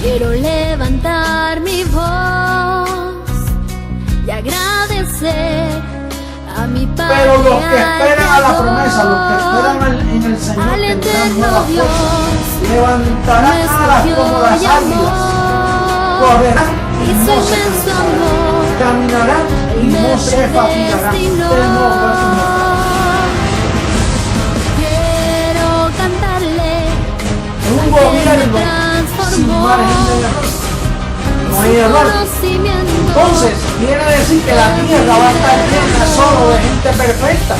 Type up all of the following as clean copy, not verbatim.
Quiero levantar mi voz y agradecer a mi Padre. Pero los que esperan a la promesa, los que esperan en el Señor, tendrán nuevas fuerzas, levantarán alas como las águilas, correrán y no se cansarán, caminarán y no se fatigarán. Quiero cantarle un gobierno sin margen de error. No hay error. Entonces, quiere decir que la tierra va a estar llena solo de gente perfecta.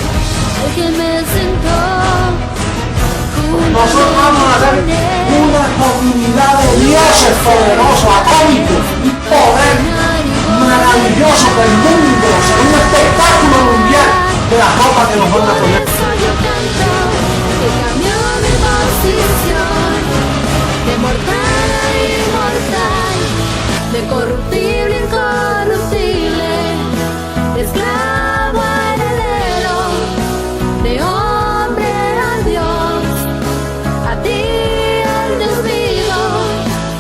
Nosotros vamos a ser una comunidad de dioses poderosos, atómicos y poder maravilloso del mundo, será un espectáculo mundial de la ropa que nos van a poner. De mortal a inmortal, de corruptible a incorruptible, de esclavo a heredero, de hombre a Dios, a ti al Dios vivo,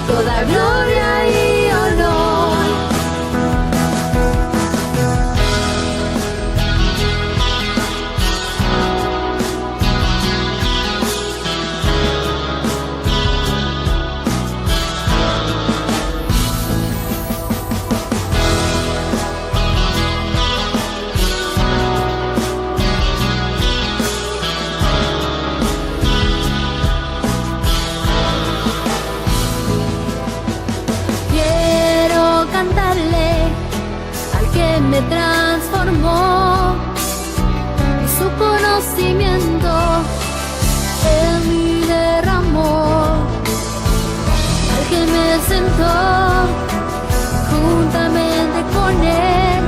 toda gloria y honor. Me transformó y su conocimiento en mí derramó, al que me sentó juntamente con él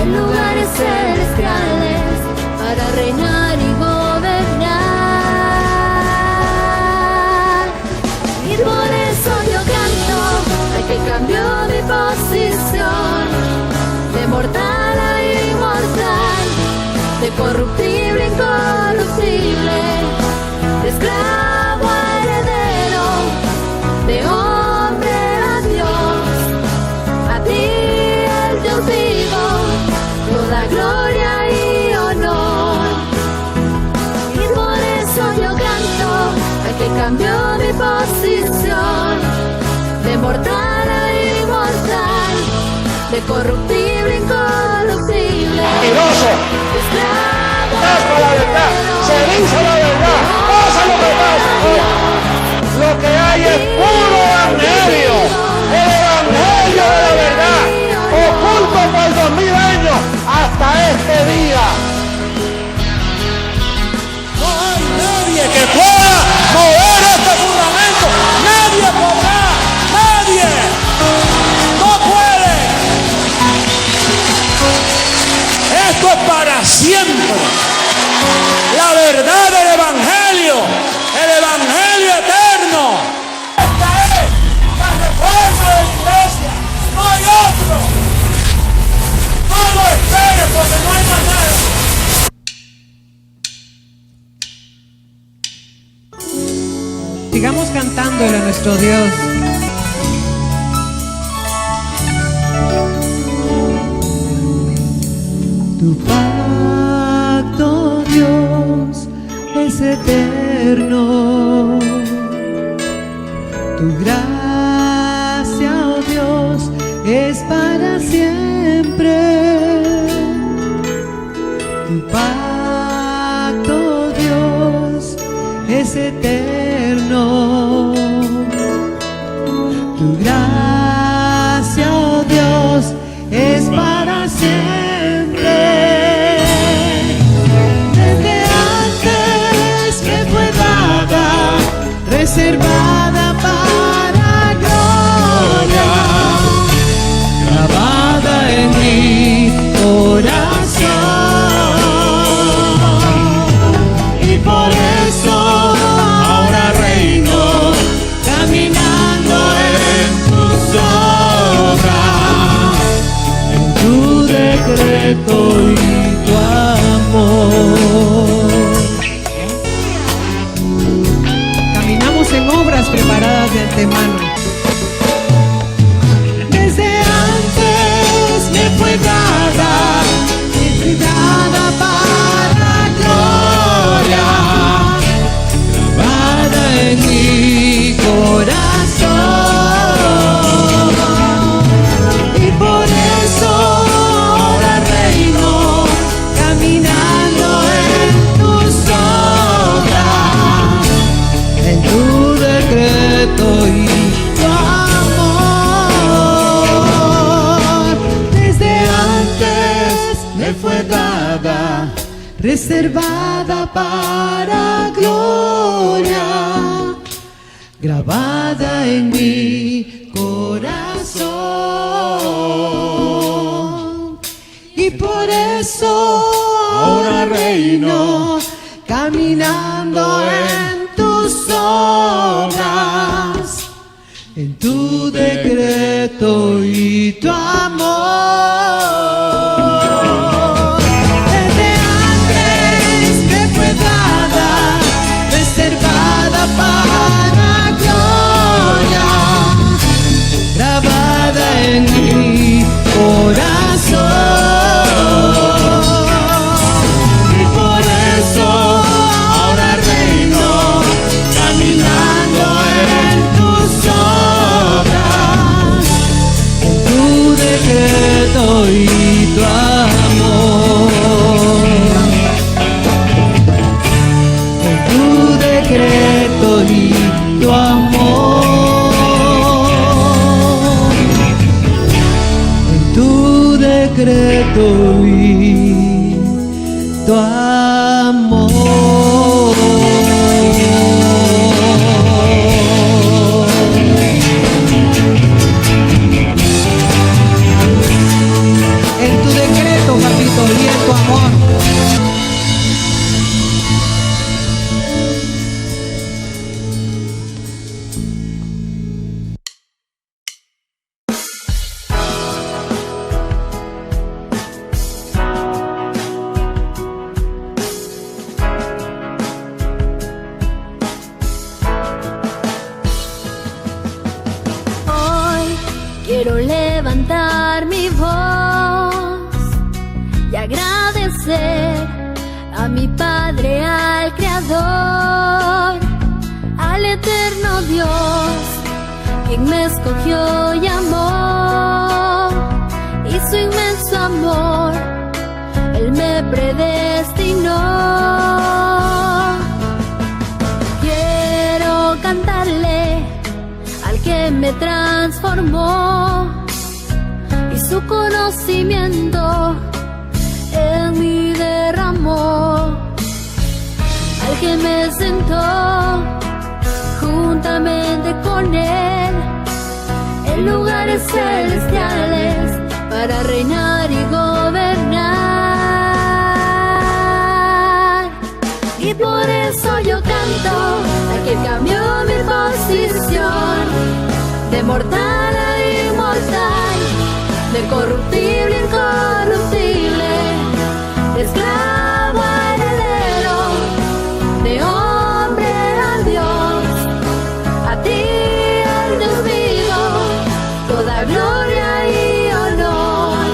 en lugares celestiales para reinar y gobernar. Y por eso yo canto al que cambió mi posición, de mortal a inmortal, de corruptible a incorruptible, de esclavo a heredero, de hombre a Dios, a ti el Dios vivo, toda gloria y honor. Y por eso yo canto al que cambió mi posición, de mortal a inmortal, de corruptible a incorruptible. Asqueroso. Taca la verdad, se dice la verdad, pasa lo que pasa. Lo que hay es puro evangelio, el evangelio de la verdad, oculto por 2000 años hasta este día. No hay nadie que pueda mover este fundamento, nadie podrá, nadie. Esto es para siempre. La verdad del evangelio, el evangelio eterno. Esta es la reforma de la iglesia. No hay otro. No lo esperes porque no hay más nada. Sigamos cantándole a nuestro Dios. Tu pacto, Dios, es eterno. Tu gracia, oh Dios, es para siempre. Tu pacto, Dios, es eterno. Tu gracia, oh Dios, es para siempre. Reservada para gloria, grabada en mi corazón, y por eso ahora reino, caminando en tus obras, en tu decreto y tu amor. En obras preparadas de antemano. reservada para gloria, grabada en mi corazón. Y por eso ahora reino, caminando en tus obras, en tu decreto y tu amor. Desde antes me fue dada, reservada para gloria, grabada en mi corazón. Y por eso ahora reino, caminando en tus obras, en tu decreto y tu amor, en tu decreto y tu amor, en tu decreto y tu amor. En tu decreto, papito, y en tu amor. Hoy quiero levantar mi voz y agradecer a mi Padre, al Creador, al eterno Dios, quien me escogió y amó, y su inmenso amor, Él me predestinó. Quiero cantarle al que me transformó, y su conocimiento en mí derramó, al que me sentó juntamente con Él en lugares celestiales para reinar y gobernar. Y por eso yo canto al que cambió mi posición, de mortal a inmortal, de corruptible a incorruptible, de esclavo a heredero, de hombre a Dios. A ti, al Dios vivo, toda gloria y honor.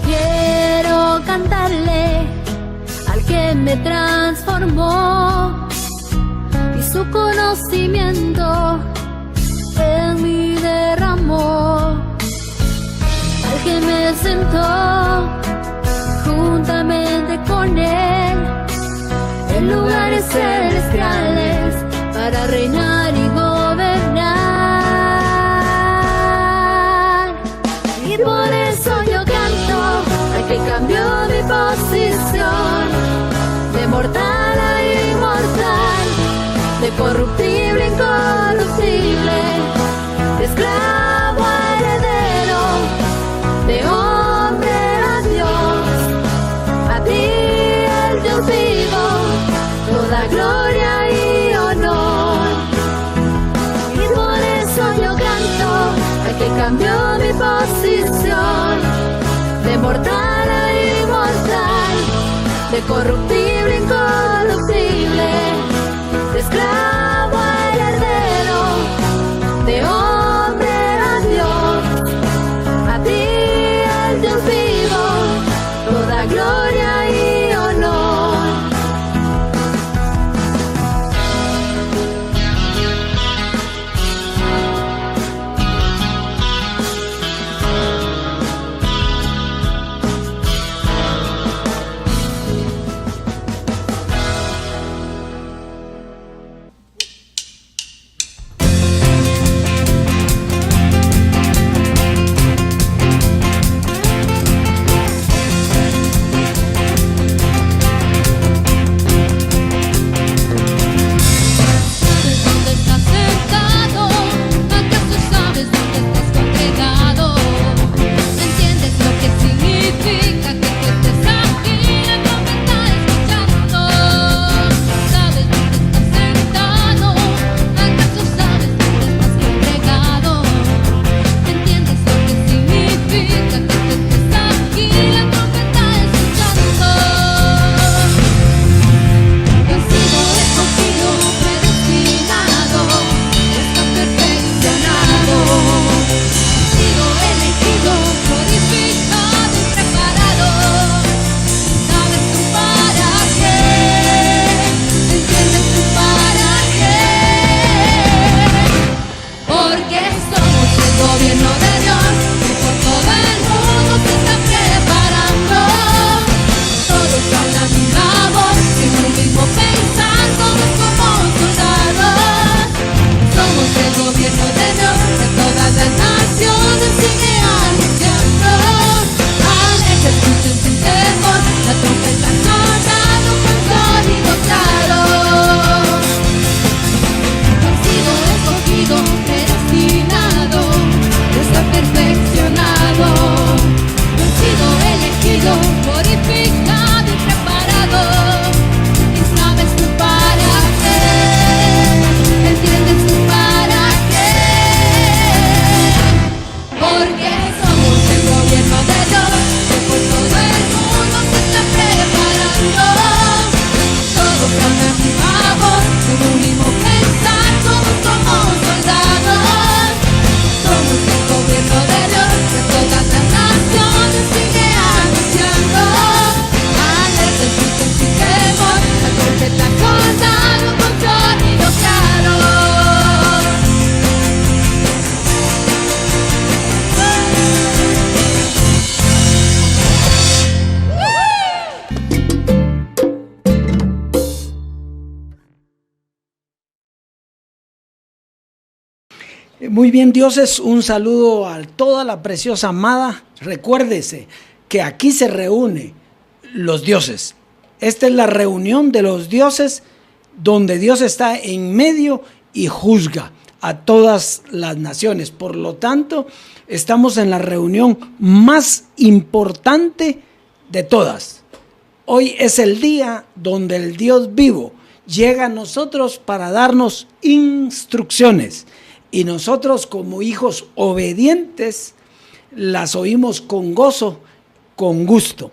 Quiero cantarle al que me transformó, y su conocimiento en mí derramó, al que me sentó juntamente con Él en lugares celestiales para reinar y gobernar. Y por eso yo canto al que cambió mi posición, de mortal a inmortal, de corruptible a incorruptible, de esclavo a heredero, de hombre a Dios. A ti, el Dios vivo, toda gloria y honor. Y por eso yo canto al que cambió mi posición, de mortal a inmortal, de corruptible a incorruptible, de esclavo a heredero, de hombre a Dios. A ti, el Dios vivo, toda gloria y honor. somos el gobierno de Dios, que por todo el mundo se está preparando. Todos a una misma voz, en un mismo pensar, todos como soldados. Somos el gobierno de Dios, que todas las naciones sigue anunciando. Alerta, escuchen sin temor, la trompeta sonando con sonido claro. No he sido escogido, predestinado, no está perfeccionado. No he sido elegido, purificado y preparado. ¿Y sabes tú para qué? ¿Entiendes tú para qué? Porque somos el gobierno de Dios, que por todo el mundo se está preparando. Todos a una misma voz, con un mismo pensar, todos como soldados. Somos el gobierno de Dios, que todas las naciones sigue anunciando. Alerta, escuchen sin temor, la trompeta sonando con sonido claro. Muy bien, dioses, un saludo a toda la preciosa amada. Recuérdese que aquí se reúnen los dioses. Esta es la reunión de los dioses donde Dios está en medio y juzga a todas las naciones. Por lo tanto, estamos en la reunión más importante de todas. Hoy es el día donde el Dios vivo llega a nosotros para darnos instrucciones. Y nosotros como hijos obedientes las oímos con gozo, con gusto.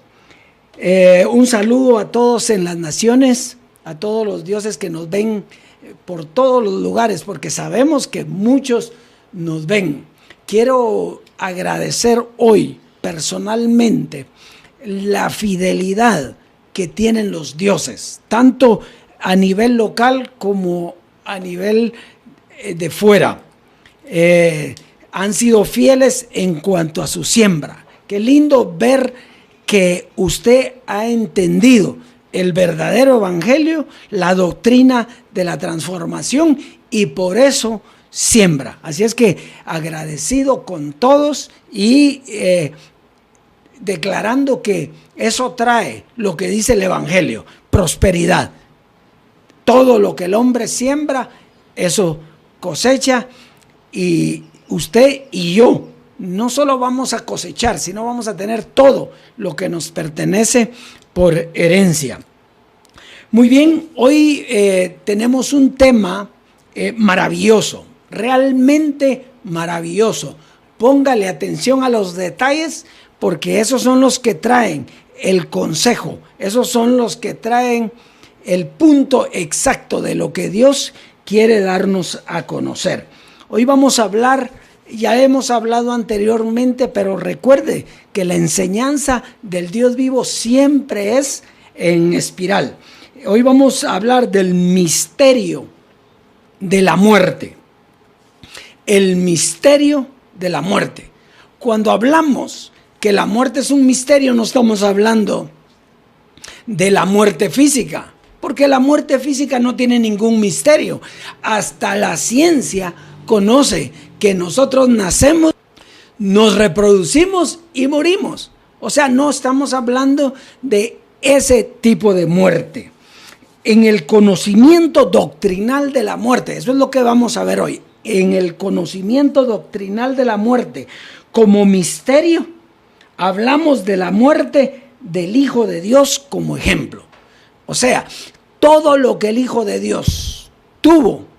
Un saludo a todos en las naciones, a todos los dioses que nos ven por todos los lugares, porque sabemos que muchos nos ven. Quiero agradecer hoy personalmente la fidelidad que tienen los dioses, tanto a nivel local como a nivel de fuera. Han sido fieles en cuanto a su siembra. Qué lindo ver que usted ha entendido el verdadero evangelio, la doctrina de la transformación, y por eso siembra. Así es que agradecido con todos y declarando que eso trae lo que dice el evangelio: prosperidad. Todo lo que el hombre siembra, eso cosecha. Y usted y yo no solo vamos a cosechar, sino vamos a tener todo lo que nos pertenece por herencia. Muy bien, hoy tenemos un tema maravilloso, realmente maravilloso. Póngale atención a los detalles, porque esos son los que traen el consejo, esos son los que traen el punto exacto de lo que Dios quiere darnos a conocer. Hoy vamos a hablar, ya hemos hablado anteriormente, pero recuerde que la enseñanza del Dios vivo siempre es en espiral. Hoy vamos a hablar del misterio de la muerte. El misterio de la muerte. Cuando hablamos que la muerte es un misterio, no estamos hablando de la muerte física, porque la muerte física no tiene ningún misterio. Hasta la ciencia conoce que nosotros nacemos, nos reproducimos y morimos. O sea, no estamos hablando de ese tipo de muerte. En el conocimiento doctrinal de la muerte, eso es lo que vamos a ver hoy. En el conocimiento doctrinal de la muerte como misterio, hablamos de la muerte del Hijo de Dios como ejemplo. O sea, todo lo que el Hijo de Dios tuvo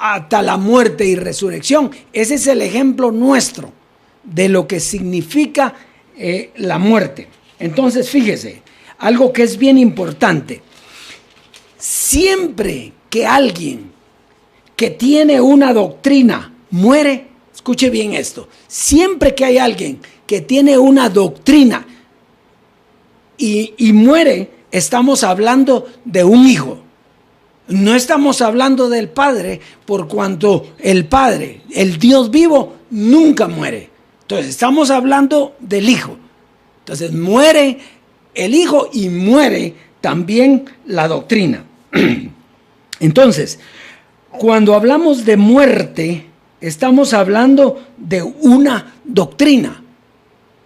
hasta la muerte y resurrección, ese es el ejemplo nuestro de lo que significa la muerte. Entonces, fíjese, algo que es bien importante. Siempre que alguien que tiene una doctrina muere, escuche bien esto, siempre que hay alguien que tiene una doctrina y muere, estamos hablando de un hijo. No estamos hablando del Padre, por cuanto el Padre, el Dios vivo, nunca muere. Entonces estamos hablando del Hijo. Entonces muere el Hijo y muere también la doctrina. Entonces, cuando hablamos de muerte, estamos hablando de una doctrina.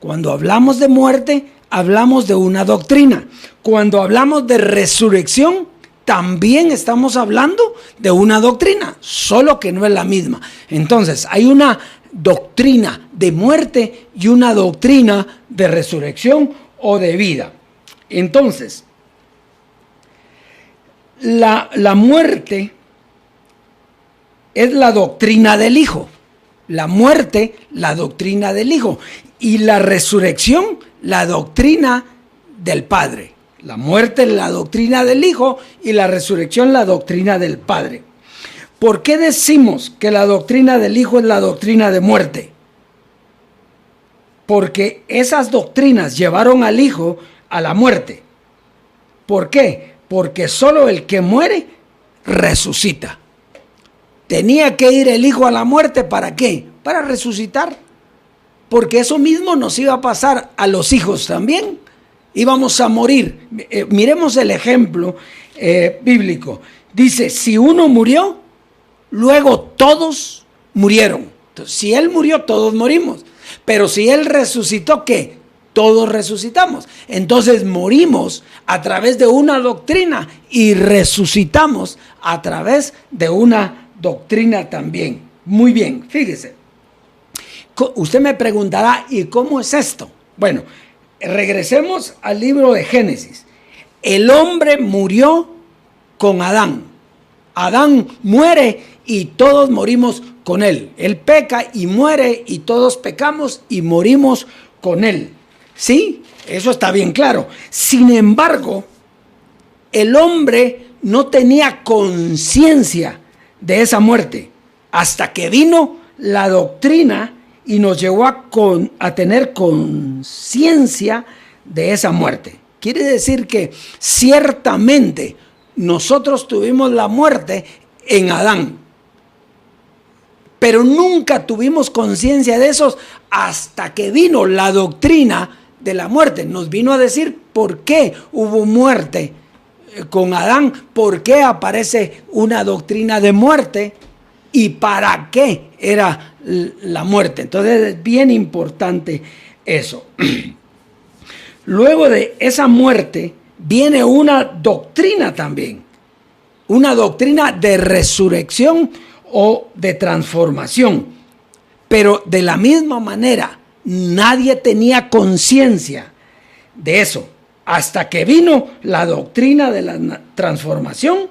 Cuando hablamos de muerte, hablamos de una doctrina. Cuando hablamos de resurrección, también estamos hablando de una doctrina, solo que no es la misma. Entonces, hay una doctrina de muerte y una doctrina de resurrección o de vida. Entonces, la muerte es la doctrina del Hijo. La muerte, la doctrina del Hijo. Y la resurrección, la doctrina del Padre. La muerte es la doctrina del Hijo y la resurrección la doctrina del Padre. ¿Por qué decimos que la doctrina del Hijo es la doctrina de muerte? Porque esas doctrinas llevaron al Hijo a la muerte. ¿Por qué? Porque solo el que muere resucita. Tenía que ir el Hijo a la muerte, ¿para qué? Para resucitar. Porque eso mismo nos iba a pasar a los hijos también. Íbamos a morir. Miremos el ejemplo bíblico. Dice, si uno murió, luego todos murieron. Entonces, si Él murió, todos morimos. Pero si Él resucitó, ¿qué? Todos resucitamos. Entonces morimos a través de una doctrina y resucitamos a través de una doctrina también. Muy bien, fíjese. Usted me preguntará, ¿y cómo es esto? Bueno, regresemos al libro de Génesis. El hombre murió con Adán. Adán muere y todos morimos con él. Él peca y muere y todos pecamos y morimos con él. ¿Sí? Eso está bien claro. Sin embargo, el hombre no tenía conciencia de esa muerte hasta que vino la doctrina y nos llevó a tener conciencia de esa muerte. Quiere decir que ciertamente nosotros tuvimos la muerte en Adán, pero nunca tuvimos conciencia de eso hasta que vino la doctrina de la muerte. Nos vino a decir por qué hubo muerte con Adán, por qué aparece una doctrina de muerte y para qué era la muerte. Entonces es bien importante eso. Luego de esa muerte viene una doctrina también, una doctrina de resurrección o de transformación. Pero de la misma manera, nadie tenía conciencia de eso hasta que vino la doctrina de la transformación,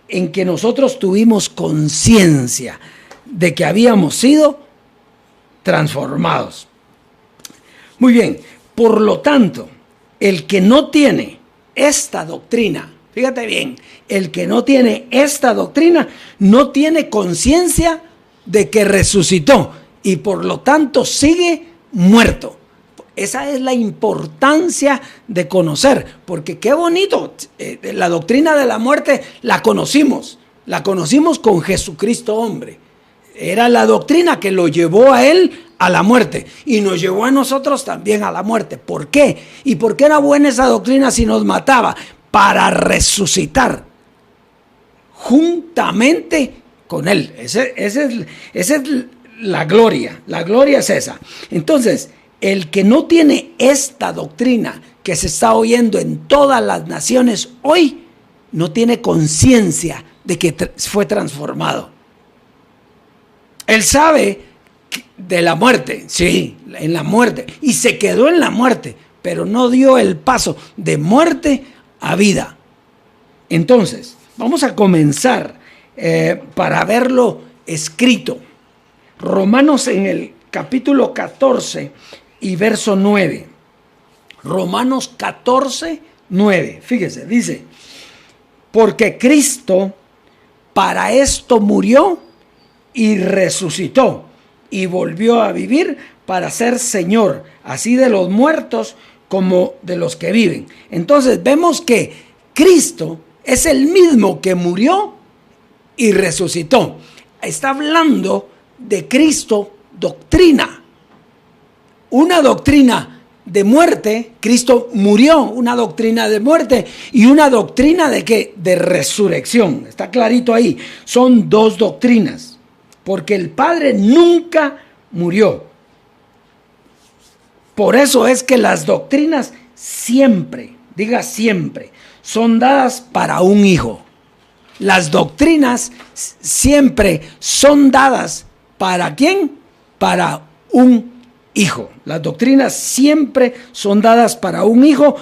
en que nosotros tuvimos conciencia de que habíamos sido transformados. Muy bien, por lo tanto, el que no tiene esta doctrina, fíjate bien, el que no tiene esta doctrina no tiene conciencia de que resucitó y por lo tanto sigue muerto. Esa es la importancia de conocer, porque qué bonito, la doctrina de la muerte la conocimos con Jesucristo hombre. Era la doctrina que lo llevó a él a la muerte y nos llevó a nosotros también a la muerte. ¿Por qué? ¿Y por qué era buena esa doctrina si nos mataba? Para resucitar juntamente con él. Esa es la gloria es esa. Entonces, el que no tiene esta doctrina que se está oyendo en todas las naciones hoy, no tiene conciencia de que fue transformado. Él sabe de la muerte, sí, en la muerte, y se quedó en la muerte, pero no dio el paso de muerte a vida. Entonces, vamos a comenzar para verlo escrito. Romanos en el capítulo 14 y verso 9. Romanos 14, 9. Fíjese, dice, porque Cristo para esto murió y resucitó y volvió a vivir para ser Señor, así de los muertos como de los que viven. Entonces vemos que Cristo es el mismo que murió y resucitó. Está hablando de Cristo, doctrina. Una doctrina de muerte, Cristo murió, una doctrina de muerte y una doctrina de ¿qué? De resurrección. Está clarito ahí. Son dos doctrinas, porque el Padre nunca murió. Por eso es que las doctrinas siempre, diga siempre, son dadas para un hijo. Las doctrinas siempre son dadas ¿para quién? Para un hijo. Las doctrinas siempre son dadas para un hijo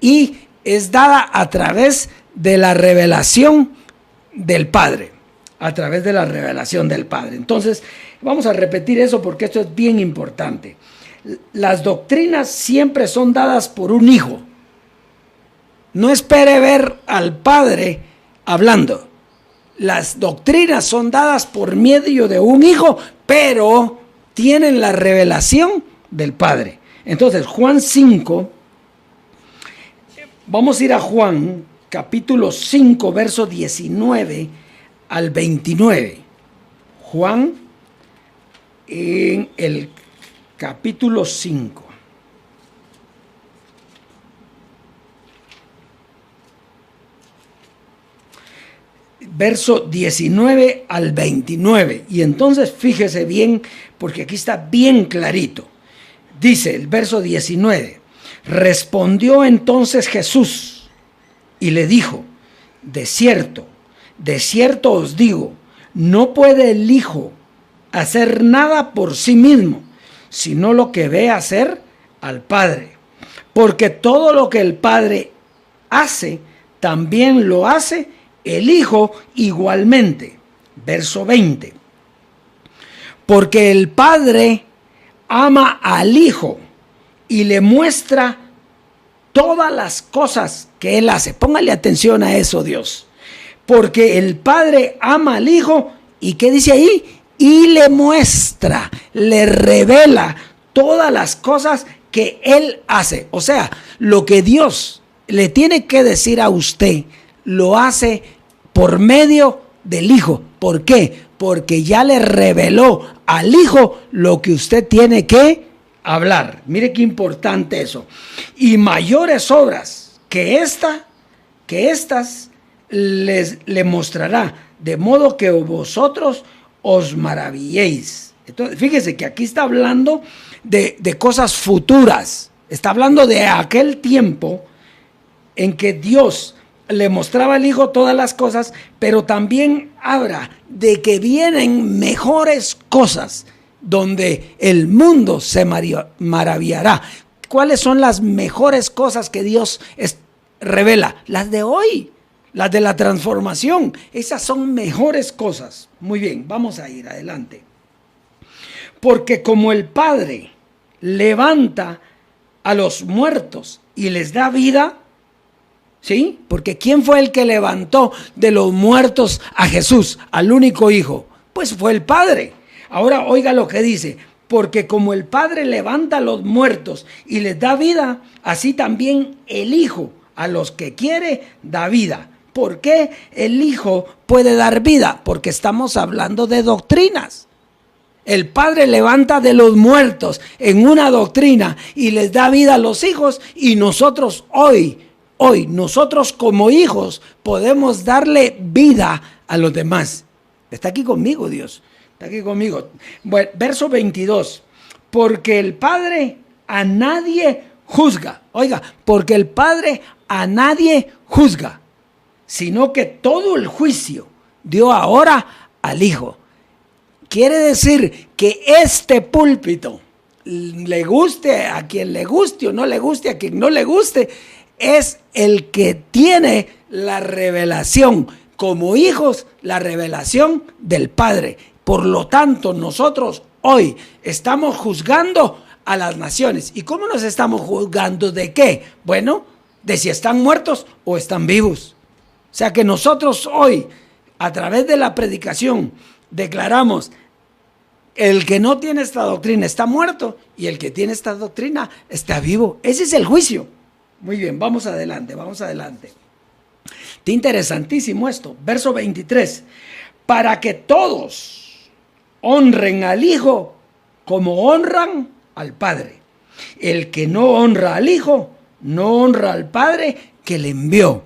y es dada a través de la revelación del Padre. A través de la revelación del Padre. Entonces, vamos a repetir eso porque esto es bien importante. Las doctrinas siempre son dadas por un hijo. No espere ver al Padre hablando. Las doctrinas son dadas por medio de un hijo, pero tienen la revelación del Padre. Entonces, Juan 5, vamos a ir a Juan, capítulo 5, verso 19 al 29. Juan, en el capítulo 5. Verso 19 al 29. Y entonces fíjese bien, porque aquí está bien clarito. Dice el verso 19: respondió entonces Jesús y le dijo: de cierto os digo, no puede el Hijo hacer nada por sí mismo, sino lo que ve hacer al Padre. Porque todo lo que el Padre hace, también lo hace el Hijo igualmente. Verso 20. Porque el Padre ama al Hijo y le muestra todas las cosas que Él hace. Póngale atención a eso, Dios. Porque el Padre ama al Hijo y ¿qué dice ahí? Y le muestra, le revela todas las cosas que Él hace. O sea, lo que Dios le tiene que decir a usted, lo hace por medio del Hijo. ¿Por qué? Porque ya le reveló al Hijo lo que usted tiene que hablar. Mire qué importante eso. Y mayores obras que estas le mostrará, de modo que vosotros os maravilléis. Entonces, fíjese que aquí está hablando de cosas futuras. Está hablando de aquel tiempo en que Dios le mostraba al Hijo todas las cosas, pero también habla de que vienen mejores cosas donde el mundo se maravillará. ¿Cuáles son las mejores cosas que Dios revela? Las de hoy, las de la transformación. Esas son mejores cosas. Muy bien, vamos a ir adelante. Porque como el Padre levanta a los muertos y les da vida, ¿sí? Porque ¿quién fue el que levantó de los muertos a Jesús, al único Hijo? Pues fue el Padre. Ahora oiga lo que dice: porque como el Padre levanta a los muertos y les da vida, así también el Hijo a los que quiere da vida. ¿Por qué el Hijo puede dar vida? Porque estamos hablando de doctrinas. El Padre levanta de los muertos en una doctrina y les da vida a los hijos, y nosotros hoy nosotros como hijos podemos darle vida a los demás. Está aquí conmigo Dios, está aquí conmigo. Bueno, verso 22. Porque el Padre a nadie juzga. Oiga, porque el Padre a nadie juzga, sino que todo el juicio dio ahora al Hijo. Quiere decir que este púlpito, le guste a quien le guste o no le guste a quien no le guste, es el que tiene la revelación, como hijos, la revelación del Padre. Por lo tanto, nosotros hoy estamos juzgando a las naciones. ¿Y cómo nos estamos juzgando? ¿De qué? Bueno, de si están muertos o están vivos. O sea que nosotros hoy, a través de la predicación, declaramos: el que no tiene esta doctrina está muerto y el que tiene esta doctrina está vivo. Ese es el juicio. Muy bien, vamos adelante, vamos adelante. Está interesantísimo esto. Verso 23. Para que todos honren al Hijo como honran al Padre. El que no honra al Hijo, no honra al Padre que le envió.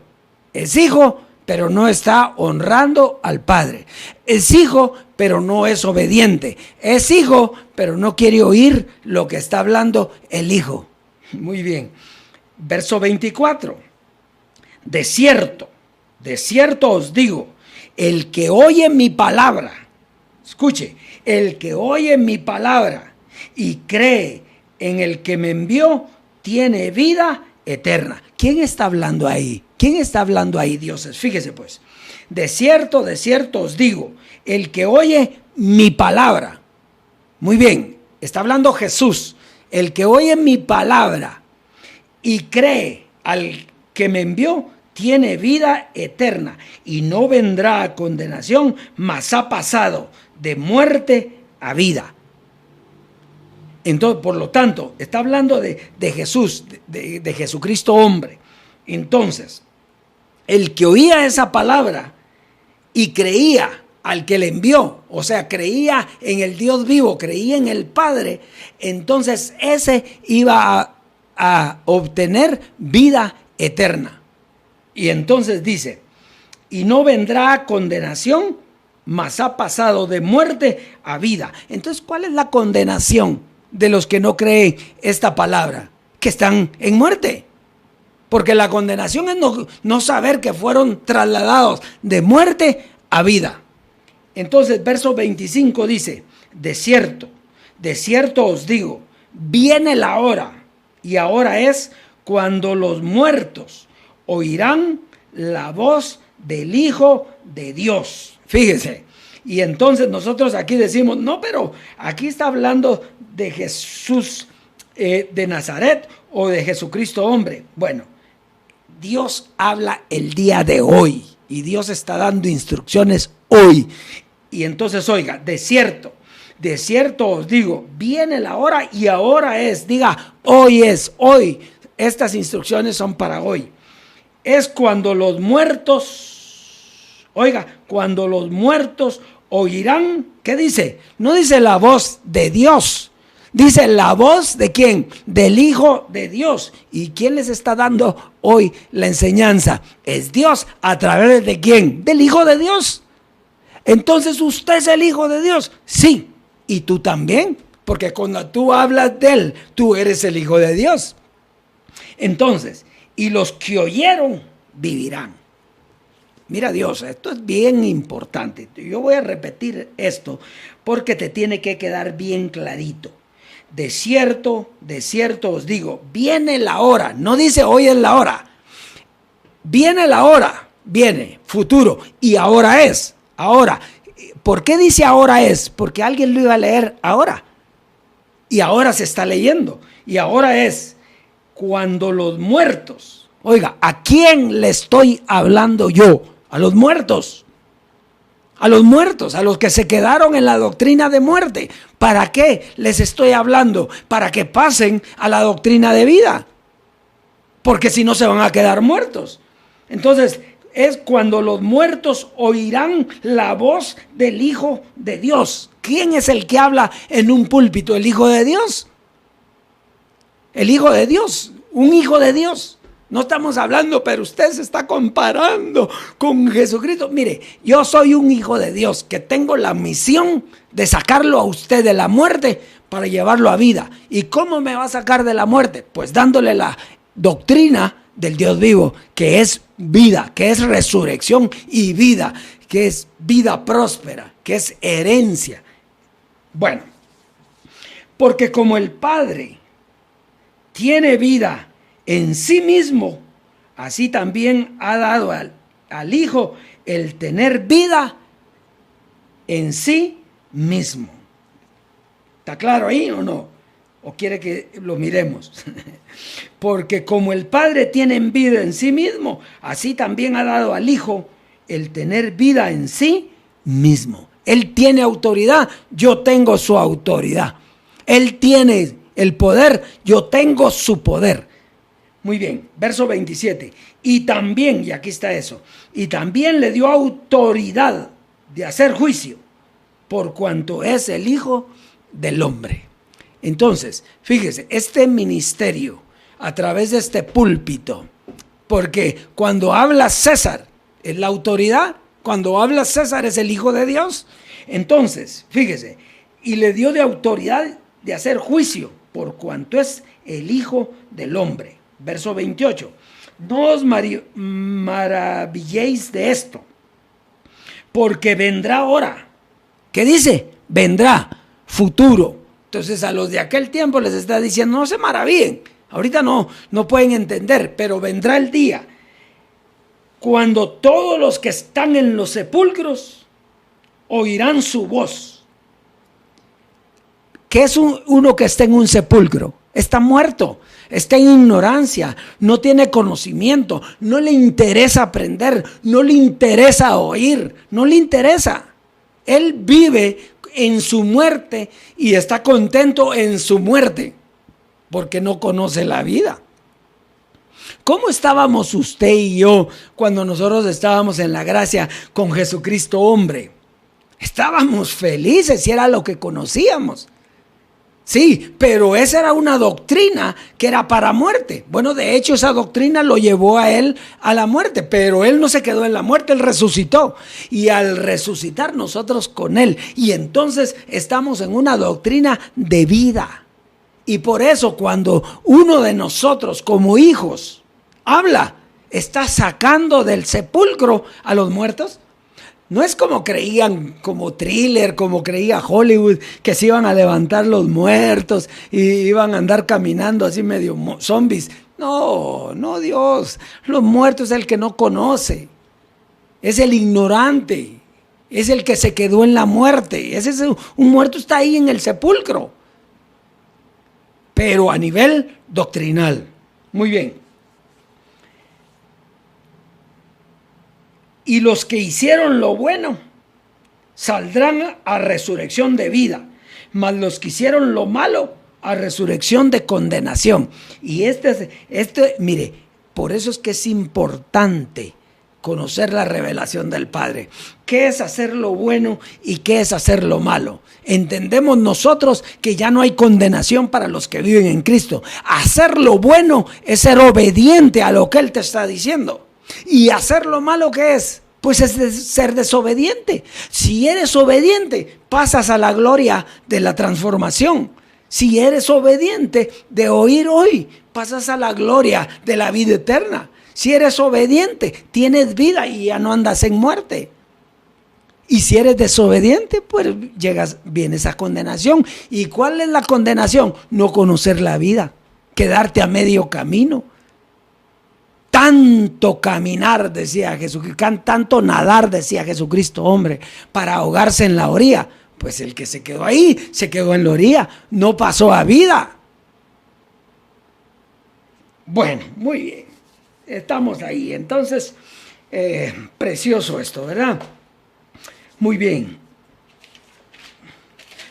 Es hijo, pero no está honrando al Padre. Es hijo, pero no es obediente. Es hijo, pero no quiere oír lo que está hablando el Hijo. Muy bien. Verso 24. De cierto os digo, el que oye mi palabra, escuche, el que oye mi palabra y cree en el que me envió, tiene vida eterna. ¿Quién está hablando ahí? ¿Quién está hablando ahí, dioses? Fíjese pues. De cierto os digo, el que oye mi palabra. Muy bien, está hablando Jesús. El que oye mi palabra y cree al que me envió, tiene vida eterna y no vendrá a condenación, mas ha pasado de muerte a vida. Entonces, por lo tanto, está hablando de Jesús, de Jesucristo hombre. Entonces, el que oía esa palabra y creía al que le envió, o sea, creía en el Dios vivo, creía en el Padre, entonces ese iba a obtener vida eterna. Y entonces dice, y no vendrá a condenación, mas ha pasado de muerte a vida. Entonces, ¿cuál es la condenación de los que no creen esta palabra? Que están en muerte. Porque la condenación es no saber que fueron trasladados de muerte a vida. Entonces, verso 25 dice, de cierto os digo, viene la hora, y ahora es cuando los muertos oirán la voz del Hijo de Dios. Fíjese. Y entonces nosotros aquí decimos, no, pero aquí está hablando de Jesús de Nazaret o de Jesucristo hombre. Bueno, Dios habla el día de hoy y Dios está dando instrucciones hoy. Y entonces, oiga, de cierto os digo, viene la hora y ahora es, diga, hoy es, hoy. Estas instrucciones son para hoy. Es cuando los muertos, oiga, cuando los muertos oirán, ¿qué dice? No dice la voz de Dios, dice la voz de ¿quién? Del Hijo de Dios. ¿Y quién les está dando hoy la enseñanza? Es Dios. ¿A través de quién? Del Hijo de Dios. Entonces, ¿usted es el Hijo de Dios? Sí. ¿Y tú también? Porque cuando tú hablas de Él, tú eres el Hijo de Dios. Entonces, y los que oyeron vivirán. Mira Dios, esto es bien importante. Yo voy a repetir esto porque te tiene que quedar bien clarito. De cierto os digo, viene la hora. No dice hoy es la hora. Viene la hora, viene, futuro, y ahora es. Ahora, ¿por qué dice ahora es? Porque alguien lo iba a leer ahora. Y ahora se está leyendo. Y ahora es cuando los muertos. Oiga, ¿a quién le estoy hablando yo? A los muertos. A los muertos, a los que se quedaron en la doctrina de muerte. ¿Para qué les estoy hablando? Para que pasen a la doctrina de vida. Porque si no se van a quedar muertos. Entonces, es cuando los muertos oirán la voz del Hijo de Dios. ¿Quién es el que habla en un púlpito? ¿El Hijo de Dios? El Hijo de Dios, un Hijo de Dios. No estamos hablando, pero usted se está comparando con Jesucristo. Mire, yo soy un Hijo de Dios que tengo la misión de sacarlo a usted de la muerte para llevarlo a vida. ¿Y cómo me va a sacar de la muerte? Pues dándole la doctrina del Dios vivo, que es vida, que es resurrección y vida, que es vida próspera, que es herencia. Bueno, porque como el Padre tiene vida en sí mismo, así también ha dado al Hijo el tener vida en sí mismo. ¿Está claro ahí o no? ¿O quiere que lo miremos? Porque como el Padre tiene vida en sí mismo, así también ha dado al Hijo el tener vida en sí mismo. Él tiene autoridad, yo tengo su autoridad. Él tiene el poder, yo tengo su poder. Muy bien, verso 27. Y también, y aquí está eso, y también le dio autoridad de hacer juicio, por cuanto es el Hijo del Hombre. Entonces, fíjese, este ministerio, a través de este púlpito, porque cuando habla César, es la autoridad, cuando habla César es el Hijo de Dios. Entonces, fíjese, y le dio de autoridad de hacer juicio, por cuanto es el Hijo del Hombre. Verso 28. No os maravilléis de esto, porque vendrá hora. ¿Qué dice? Vendrá, futuro. Entonces a los de aquel tiempo les está diciendo, no se maravillen. Ahorita no pueden entender, pero vendrá el día cuando todos los que están en los sepulcros oirán su voz. ¿Qué es uno que está en un sepulcro? Está muerto, está en ignorancia, no tiene conocimiento, no le interesa aprender, no le interesa oír, no le interesa. Él vive en su muerte y está contento en su muerte, porque no conoce la vida. ¿Cómo estábamos usted y yo cuando nosotros estábamos en la gracia con Jesucristo hombre? Estábamos felices y era lo que conocíamos. Sí, pero esa era una doctrina que era para muerte. Bueno, de hecho esa doctrina lo llevó a él a la muerte, pero él no se quedó en la muerte, él resucitó. Y al resucitar nosotros con él, y entonces estamos en una doctrina de vida. Y por eso cuando uno de nosotros como hijos habla, está sacando del sepulcro a los muertos. No es como creían, como thriller, como creía Hollywood, que se iban a levantar los muertos y iban a andar caminando así medio zombies. No, Dios. Los muertos es el que no conoce. Es el ignorante. Es el que se quedó en la muerte. Un muerto está ahí en el sepulcro. Pero a nivel doctrinal. Muy bien. Y los que hicieron lo bueno saldrán a resurrección de vida, mas los que hicieron lo malo a resurrección de condenación. Y mire, por eso es que es importante conocer la revelación del Padre. ¿Qué es hacer lo bueno y qué es hacer lo malo? Entendemos nosotros que ya no hay condenación para los que viven en Cristo. Hacer lo bueno es ser obediente a lo que Él te está diciendo. ¿Y hacer lo malo qué es? Pues es ser desobediente. Si eres obediente, pasas a la gloria de la transformación. Si eres obediente de oír hoy, pasas a la gloria de la vida eterna. Si eres obediente, tienes vida y ya no andas en muerte. Y si eres desobediente, pues vienes a condenación. ¿Y cuál es la condenación? No conocer la vida, quedarte a medio camino. Tanto caminar, decía Jesucristo, tanto nadar, decía Jesucristo, hombre, para ahogarse en la orilla. Pues el que se quedó ahí, se quedó en la orilla, no pasó a vida. Bueno, muy bien, estamos ahí. Entonces, precioso esto, ¿verdad? Muy bien.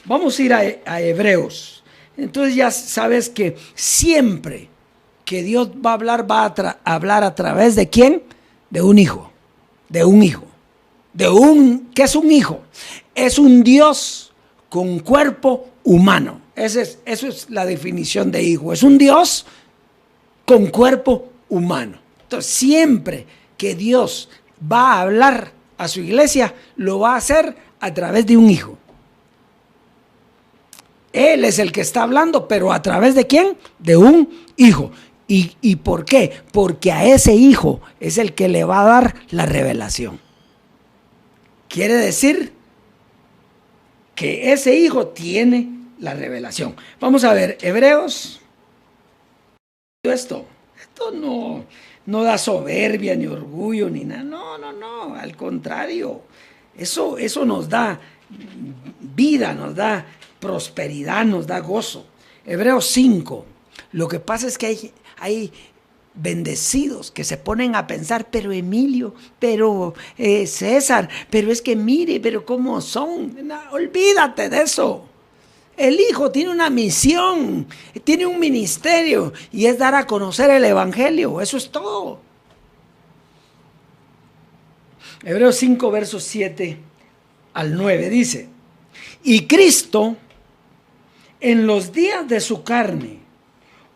Vamos a ir a Hebreos. Entonces ya sabes que siempre que Dios va a hablar, hablar a través de ¿quién? De un hijo. De un hijo. ¿Qué es un hijo? Es un Dios con cuerpo humano. Eso es la definición de hijo. Es un Dios con cuerpo humano. Entonces, siempre que Dios va a hablar a su iglesia, lo va a hacer a través de un hijo. Él es el que está hablando, pero ¿a través de quién? De un hijo. ¿Y por qué? Porque a ese hijo es el que le va a dar la revelación. Quiere decir que ese hijo tiene la revelación. Vamos a ver, Hebreos. Esto no da soberbia ni orgullo ni nada. No, al contrario. Eso nos da vida, nos da prosperidad, nos da gozo. Hebreos 5. Lo que pasa es que hay bendecidos que se ponen a pensar, pero Emilio, pero César, pero es que mire, pero cómo son. No, olvídate de eso. El Hijo tiene una misión, tiene un ministerio y es dar a conocer el Evangelio. Eso es todo. Hebreos 5, versos 7 al 9 dice: y Cristo, en los días de su carne,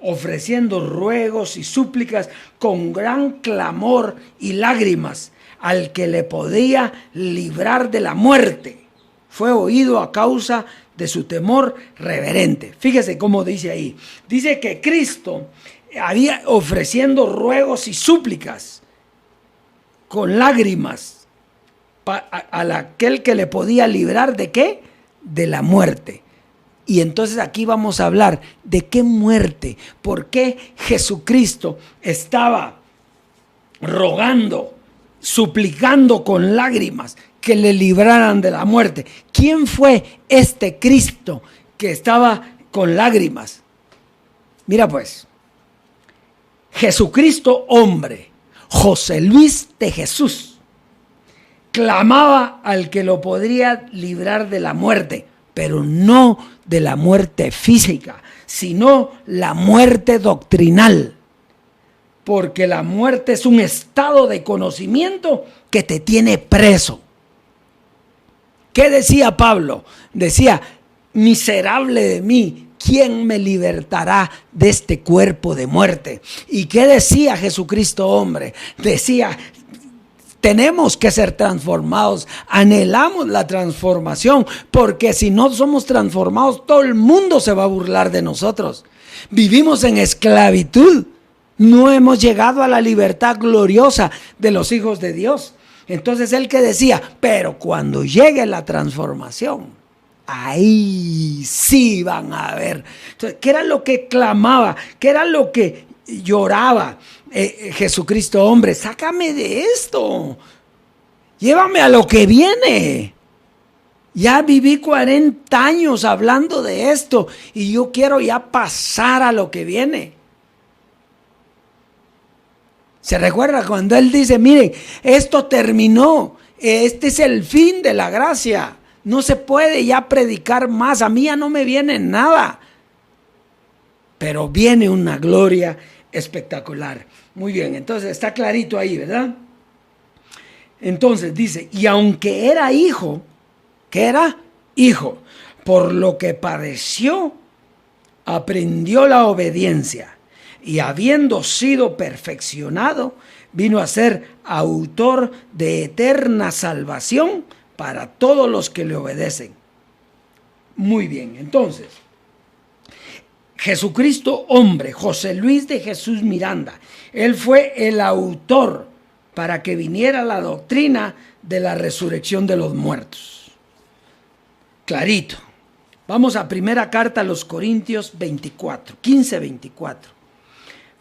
ofreciendo ruegos y súplicas con gran clamor y lágrimas al que le podía librar de la muerte, fue oído a causa de su temor reverente. Fíjese cómo dice ahí. Dice que Cristo había ofreciendo ruegos y súplicas con lágrimas a aquel que le podía librar de ¿qué? De la muerte. Y entonces aquí vamos a hablar de qué muerte, por qué Jesucristo estaba rogando, suplicando con lágrimas que le libraran de la muerte. ¿Quién fue este Cristo que estaba con lágrimas? Mira pues, Jesucristo hombre, José Luis de Jesús, clamaba al que lo podría librar de la muerte, pero no de la muerte física, sino la muerte doctrinal. Porque la muerte es un estado de conocimiento que te tiene preso. ¿Qué decía Pablo? Decía: miserable de mí, ¿quién me libertará de este cuerpo de muerte? ¿Y qué decía Jesucristo hombre? Decía: tenemos que ser transformados, anhelamos la transformación, porque si no somos transformados, todo el mundo se va a burlar de nosotros. Vivimos en esclavitud, no hemos llegado a la libertad gloriosa de los hijos de Dios. Entonces él que decía, pero cuando llegue la transformación, ahí sí van a ver. Entonces, ¿qué era lo que clamaba? ¿Qué era lo que lloraba? Jesucristo hombre, sácame de esto, llévame a lo que viene. Ya viví 40 años hablando de esto y yo quiero ya pasar a lo que viene. ¿Se recuerda cuando él dice, miren, esto terminó, este es el fin de la gracia, no se puede ya predicar más, a mí ya no me viene nada, pero viene una gloria espectacular? Muy bien, entonces está clarito ahí, ¿verdad? Entonces dice, y aunque era hijo, ¿qué era? Hijo, por lo que padeció, aprendió la obediencia, y habiendo sido perfeccionado, vino a ser autor de eterna salvación para todos los que le obedecen. Muy bien, entonces, Jesucristo hombre, José Luis de Jesús Miranda, él fue el autor para que viniera la doctrina de la resurrección de los muertos. Clarito. Vamos a primera carta a los Corintios 24, 15-24.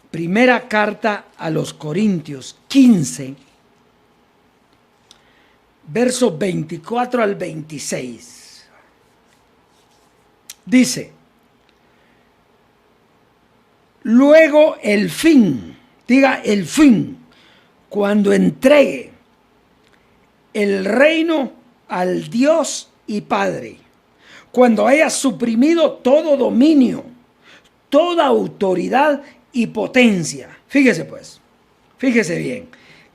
Primera carta a los Corintios 15, versos 24 al 26. Dice: luego el fin, diga el fin, cuando entregue el reino al Dios y Padre, cuando haya suprimido todo dominio, toda autoridad y potencia. Fíjese pues, fíjese bien.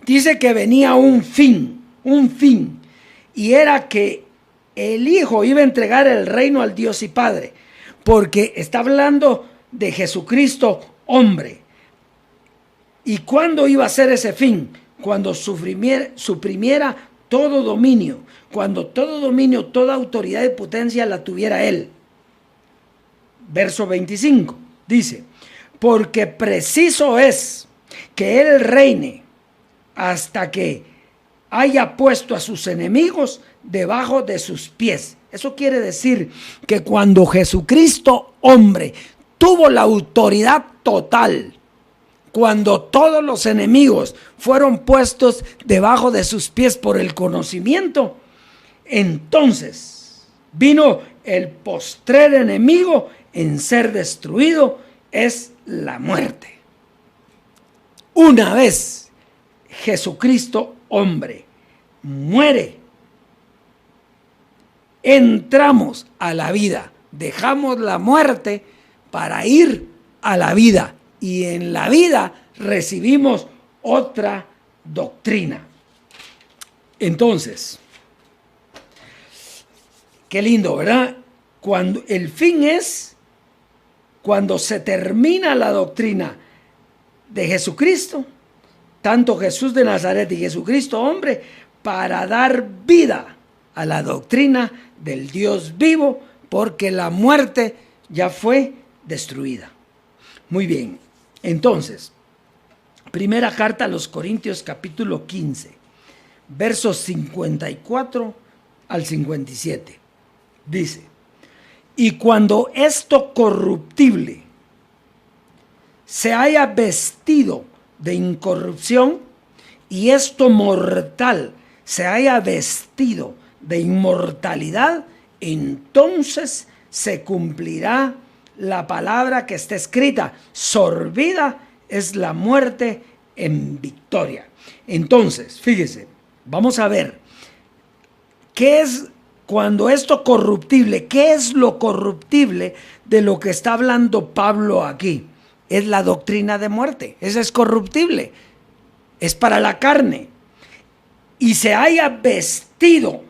Dice que venía un fin, y era que el Hijo iba a entregar el reino al Dios y Padre, porque está hablando de Jesucristo hombre. ¿Y cuándo iba a ser ese fin? Cuando suprimiera todo dominio, cuando todo dominio, toda autoridad y potencia la tuviera él. Verso 25 dice: porque preciso es que él reine hasta que haya puesto a sus enemigos debajo de sus pies. Eso quiere decir que cuando Jesucristo hombre tuvo la autoridad total, cuando todos los enemigos fueron puestos debajo de sus pies por el conocimiento, entonces vino el postrer enemigo en ser destruido, es la muerte. Una vez Jesucristo hombre muere, entramos a la vida Dejamos la muerte para ir a la vida. Y en la vida recibimos otra doctrina. Entonces, qué lindo, ¿verdad? Cuando el fin es cuando se termina la doctrina de Jesucristo, tanto Jesús de Nazaret y Jesucristo hombre, para dar vida a la doctrina del Dios vivo, porque la muerte ya fue destruida. Muy bien, entonces, primera carta a los Corintios capítulo 15, versos 54 al 57, dice: y cuando esto corruptible se haya vestido de incorrupción, y esto mortal se haya vestido de inmortalidad, entonces se cumplirá la palabra que está escrita: sorbida es la muerte en victoria. Entonces, fíjese, vamos a ver, ¿qué es cuando esto corruptible? ¿Qué es lo corruptible de lo que está hablando Pablo aquí? Es la doctrina de muerte. Esa es corruptible. Es para la carne. Y se haya vestido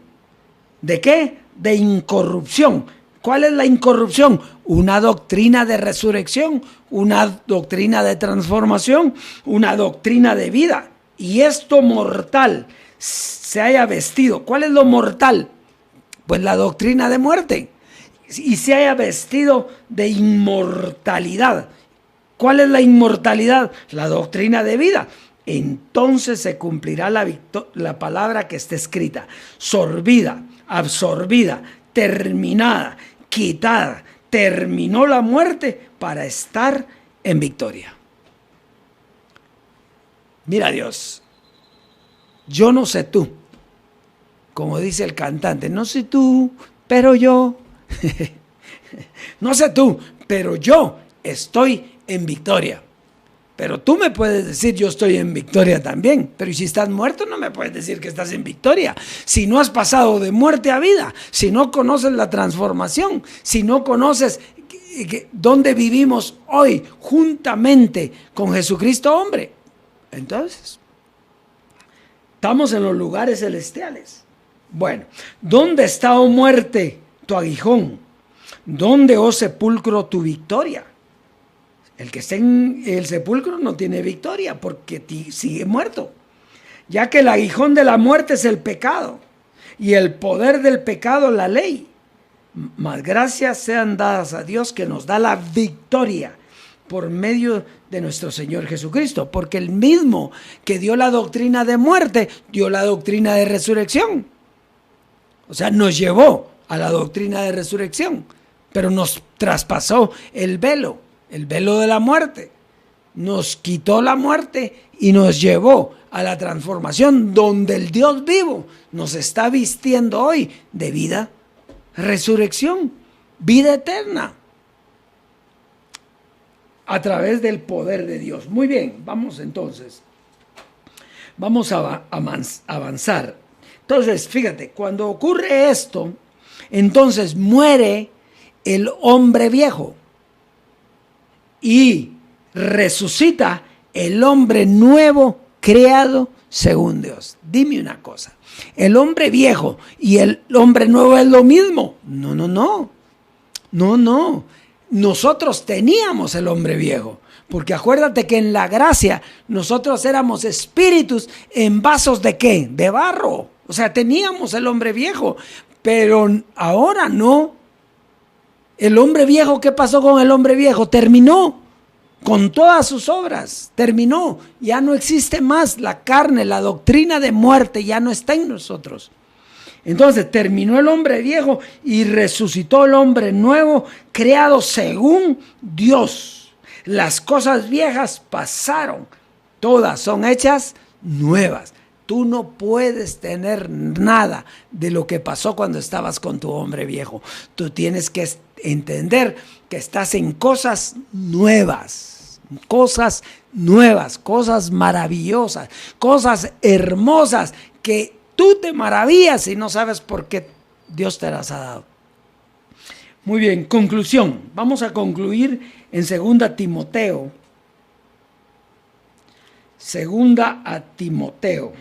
¿de qué? De incorrupción. ¿Cuál es la incorrupción? Una doctrina de resurrección, una doctrina de transformación, una doctrina de vida. Y esto mortal se haya vestido. ¿Cuál es lo mortal? Pues la doctrina de muerte. Y se haya vestido de inmortalidad. ¿Cuál es la inmortalidad? La doctrina de vida. Entonces se cumplirá la palabra que está escrita: sorbida, absorbida, terminada, quitada. Terminó la muerte para estar en victoria. Mira Dios, yo no sé tú, como dice el cantante, no sé tú, pero yo, no sé tú, pero yo estoy en victoria. Pero tú me puedes decir yo estoy en victoria también, pero si estás muerto no me puedes decir que estás en victoria. Si no has pasado de muerte a vida, si no conoces la transformación, si no conoces dónde vivimos hoy juntamente con Jesucristo hombre, entonces estamos en los lugares celestiales. Bueno, ¿dónde está, oh muerte, tu aguijón? ¿Dónde, oh sepulcro, tu victoria? El que está en el sepulcro no tiene victoria porque sigue muerto, ya que el aguijón de la muerte es el pecado y el poder del pecado la ley. Mas gracias sean dadas a Dios que nos da la victoria por medio de nuestro Señor Jesucristo, porque el mismo que dio la doctrina de muerte, dio la doctrina de resurrección. O sea, nos llevó a la doctrina de resurrección, pero nos traspasó el velo de la muerte. Nos quitó la muerte y nos llevó a la transformación donde el Dios vivo nos está vistiendo hoy de vida, resurrección, vida eterna, a través del poder de Dios. Muy bien, vamos entonces. Vamos a avanzar. Entonces, fíjate, cuando ocurre esto, entonces muere el hombre viejo y resucita el hombre nuevo creado según Dios. Dime una cosa, ¿el hombre viejo y el hombre nuevo es lo mismo? No. Nosotros teníamos el hombre viejo, porque acuérdate que en la gracia nosotros éramos espíritus en vasos ¿de qué? De barro. O sea, teníamos el hombre viejo, pero ahora no. El hombre viejo, ¿qué pasó con el hombre viejo? Terminó con todas sus obras, terminó, ya no existe más la carne, la doctrina de muerte ya no está en nosotros. Entonces terminó el hombre viejo y resucitó el hombre nuevo, creado según Dios. Las cosas viejas pasaron, todas son hechas nuevas. Tú no puedes tener nada de lo que pasó cuando estabas con tu hombre viejo. Tú tienes que entender que estás en cosas nuevas, cosas maravillosas, cosas hermosas que tú te maravillas y no sabes por qué Dios te las ha dado. Muy bien, conclusión. Vamos a concluir en 2 Timoteo. 2 a Timoteo.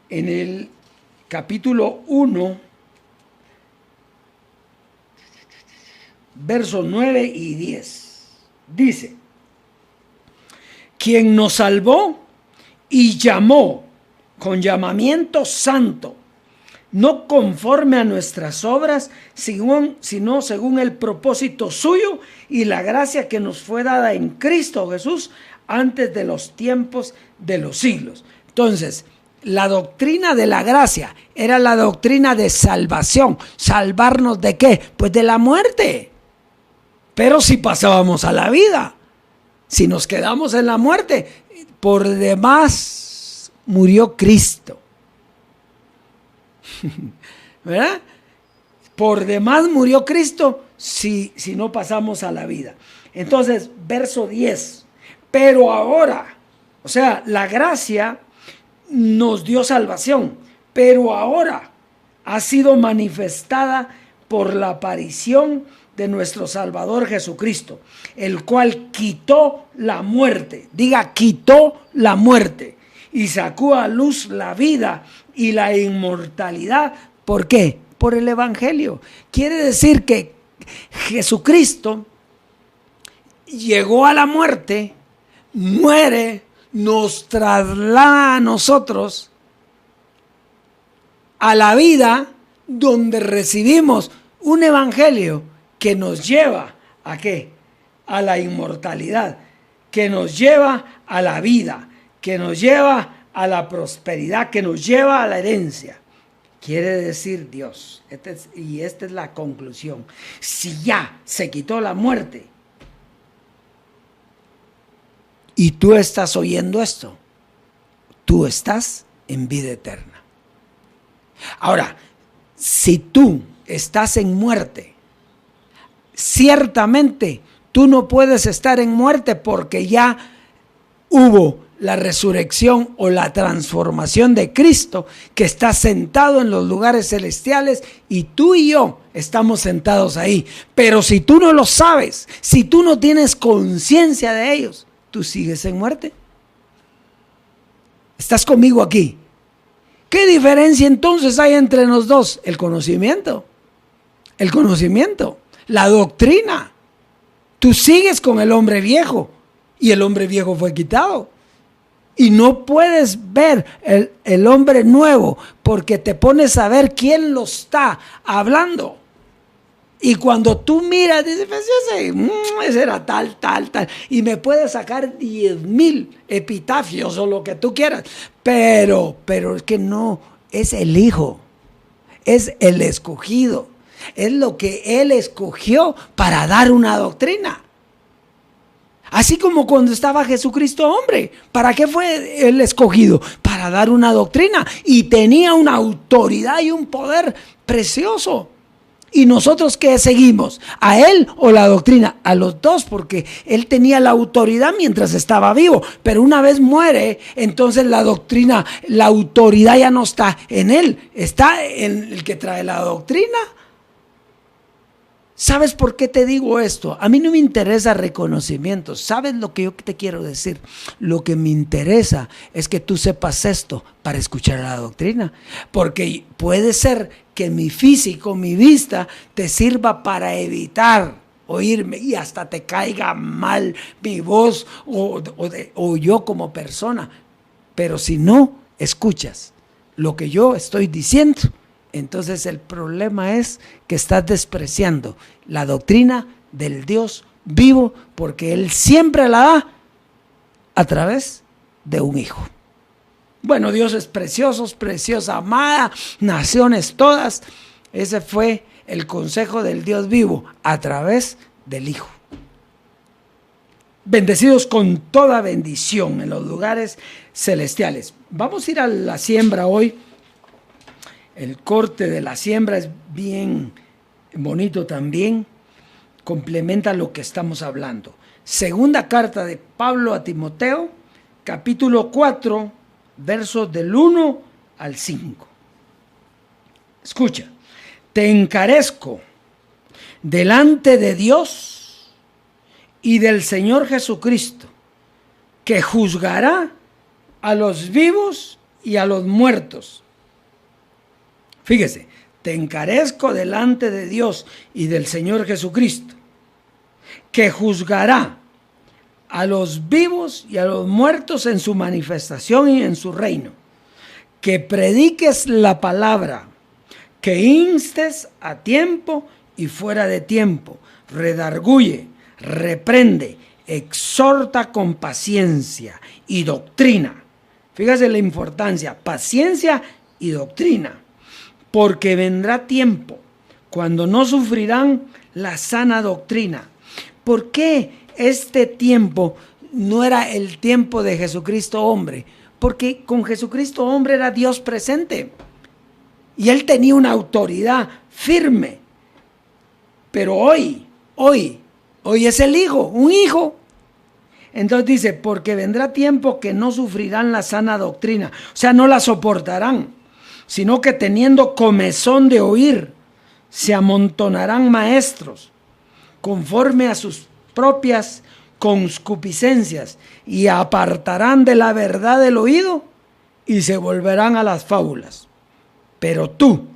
En el capítulo 1, versos 9 y 10. Dice: quien nos salvó y llamó con llamamiento santo, no conforme a nuestras obras, sino según el propósito suyo y la gracia que nos fue dada en Cristo Jesús antes de los tiempos de los siglos. Entonces, la doctrina de la gracia era la doctrina de salvación. ¿Salvarnos de qué? Pues de la muerte. Pero si pasábamos a la vida, si nos quedamos en la muerte, por demás murió Cristo. ¿Verdad? Por demás murió Cristo si no pasamos a la vida. Entonces, verso 10. Pero ahora, o sea, la gracia nos dio salvación, pero ahora ha sido manifestada por la aparición de nuestro Salvador Jesucristo, el cual quitó la muerte, diga, quitó la muerte, y sacó a luz la vida y la inmortalidad. ¿Por qué? Por el Evangelio. Quiere decir que Jesucristo llegó a la muerte, muere, nos traslada a nosotros a la vida, donde recibimos un evangelio que nos lleva ¿a qué? A la inmortalidad, que nos lleva a la vida, que nos lleva a la prosperidad, que nos lleva a la herencia. Quiere decir Dios, esta es la conclusión. Si ya se quitó la muerte, y tú estás oyendo esto, tú estás en vida eterna. Ahora, si tú estás en muerte, ciertamente tú no puedes estar en muerte, porque ya hubo la resurrección o la transformación de Cristo, que está sentado en los lugares celestiales, y tú y yo estamos sentados ahí. Pero si tú no lo sabes, si tú no tienes conciencia de ellos, tú sigues en muerte. ¿Estás conmigo aquí? ¿Qué diferencia entonces hay entre los dos? El conocimiento, la doctrina. Tú sigues con el hombre viejo, y el hombre viejo fue quitado. Y no puedes ver el hombre nuevo, porque te pones a ver quién lo está hablando. Y cuando tú miras, dices, pues ese era tal. Y me puedes sacar 10,000 epitafios o lo que tú quieras. Pero es que no, es el Hijo. Es el escogido. Es lo que Él escogió para dar una doctrina. Así como cuando estaba Jesucristo hombre. ¿Para qué fue el escogido? Para dar una doctrina. Y tenía una autoridad y un poder precioso. ¿Y nosotros qué seguimos? ¿A él o la doctrina? A los dos, porque él tenía la autoridad mientras estaba vivo. Pero una vez muere, entonces la doctrina, la autoridad ya no está en él. Está en el que trae la doctrina. ¿Sabes por qué te digo esto? A mí no me interesa reconocimiento. ¿Sabes lo que yo te quiero decir? Lo que me interesa es que tú sepas esto para escuchar la doctrina. Porque puede ser que mi físico, mi vista, te sirva para evitar oírme y hasta te caiga mal mi voz o yo como persona. Pero si no escuchas lo que yo estoy diciendo, entonces el problema es que estás despreciando la doctrina del Dios vivo, porque Él siempre la da a través de un Hijo. Bueno, Dios es precioso, preciosa, amada, naciones todas. Ese fue el consejo del Dios vivo a través del Hijo. Bendecidos con toda bendición en los lugares celestiales. Vamos a ir a la siembra hoy. El corte de la siembra es bien bonito también. Complementa lo que estamos hablando. Segunda carta de Pablo a Timoteo, capítulo 4, versos del 1 al 5. Escucha, te encarezco delante de Dios y del Señor Jesucristo, que juzgará a los vivos y a los muertos. Fíjese, te encarezco delante de Dios y del Señor Jesucristo, que juzgará a los vivos y a los muertos en su manifestación y en su reino. Que prediques la palabra, que instes a tiempo y fuera de tiempo, redarguye, reprende, exhorta con paciencia y doctrina. Fíjese la importancia, paciencia y doctrina, porque vendrá tiempo cuando no sufrirán la sana doctrina. ¿Por qué este tiempo no era el tiempo de Jesucristo hombre? Porque con Jesucristo hombre era Dios presente y él tenía una autoridad firme. Pero hoy es el Hijo, un hijo. Entonces dice, porque vendrá tiempo que no sufrirán la sana doctrina, o sea, no la soportarán, sino que teniendo comezón de oír, se amontonarán maestros, conforme a sus propias concupiscencias, y apartarán de la verdad el oído, y se volverán a las fábulas. Pero tú,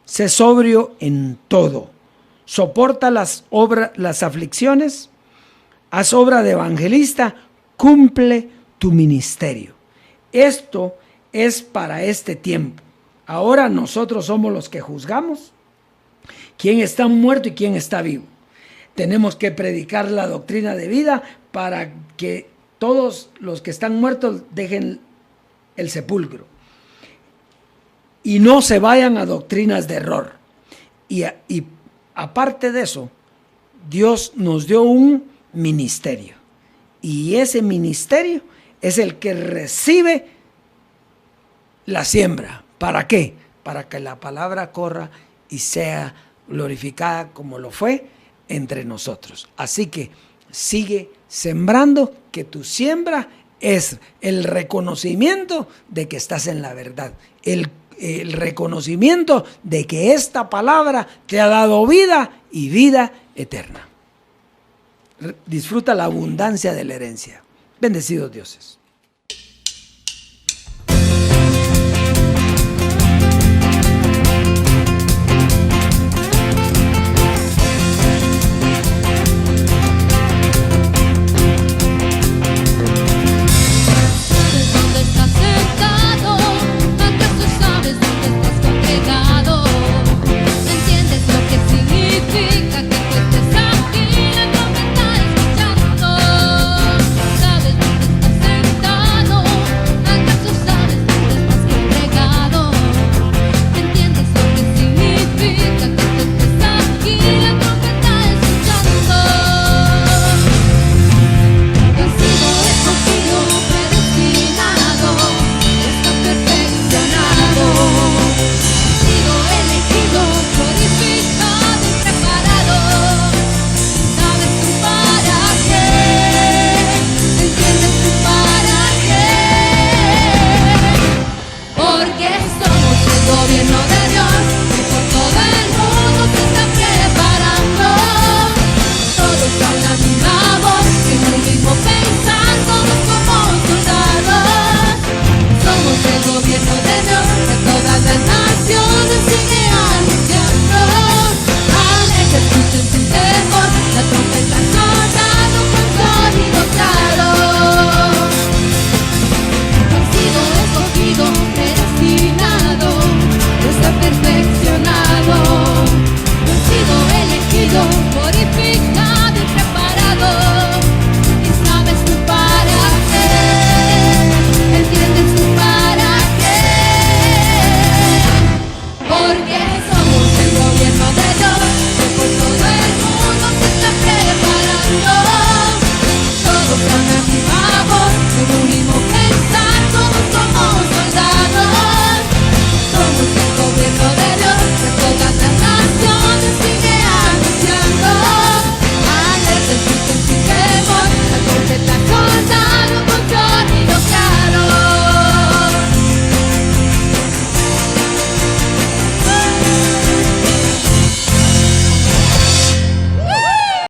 sé sobrio en todo, soporta las aflicciones, haz obra de evangelista, cumple tu ministerio. Esto es para este tiempo. Ahora nosotros somos los que juzgamos quién está muerto y quién está vivo. Tenemos que predicar la doctrina de vida para que todos los que están muertos dejen el sepulcro y no se vayan a doctrinas de error. Y aparte de eso, Dios nos dio un ministerio, y ese ministerio es el que recibe la siembra. ¿Para qué? Para que la palabra corra y sea glorificada como lo fue entre nosotros. Así que sigue sembrando, que tu siembra es el reconocimiento de que estás en la verdad, el reconocimiento de que esta palabra te ha dado vida y vida eterna. Disfruta la abundancia de la herencia. Bendecidos dioses.